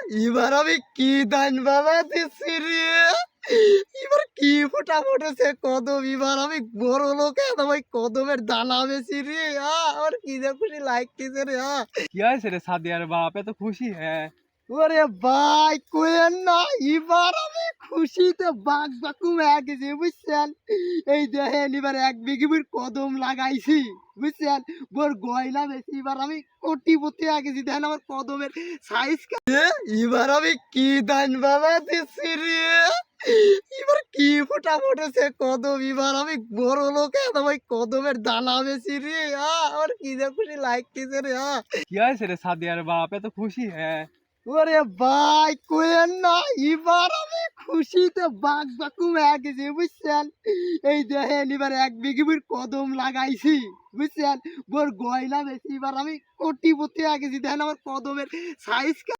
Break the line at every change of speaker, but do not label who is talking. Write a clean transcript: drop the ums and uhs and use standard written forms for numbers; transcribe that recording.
এবার আমি কি ধান বাবা দিচ্ছি রে। এবার কি ফোটা ফুটেছে কদম, এবার আমি বড় লোক একদম ওই কদমের দানা বেশি রে। আমার কি যে খুশি লাগতেছে রে।
কি হয়েছে রে সাদিয়ার বাপ এত খুশি? হ্যাঁ,
ওরে ভাই কোয়েন না, এবার আমি খুশিতে বাঘ বাকুম হয়ে গেছি বুঝছেন। এই দেখেন এবার 1 বিঘে কদম লাগাইছি বুঝছেন। বোর গয়না বেশি, এবার আমি কোটিপতি হয়ে গেছি। দেখেন আমার কদমের সাইজ। এবার আমি কি ধান বাবা দিচ্ছি রে। এবার কি ফোটা ফুটেছে কদম, এবার আমি বড় লোক একদম ওই কদমের দানা বেশি রে। আমার কি যে খুশি লাগতেছে রে।
কি হয়েছে রে সাদিয়ার বাপ এত খুশি? হ্যাঁ,
ওরে ভাই কোয়েন না, এবার আমি খুশিতে বাঘ বাকুম হয়ে গেছি বুঝছেন। এই দেখেন এবার 1 বিঘে কদম লাগাইছি বুঝছেন। বোর গয়না বেশি, এবার আমি কোটিপতি হয়ে গেছি। দেখেন আমার কদমের সাইজ।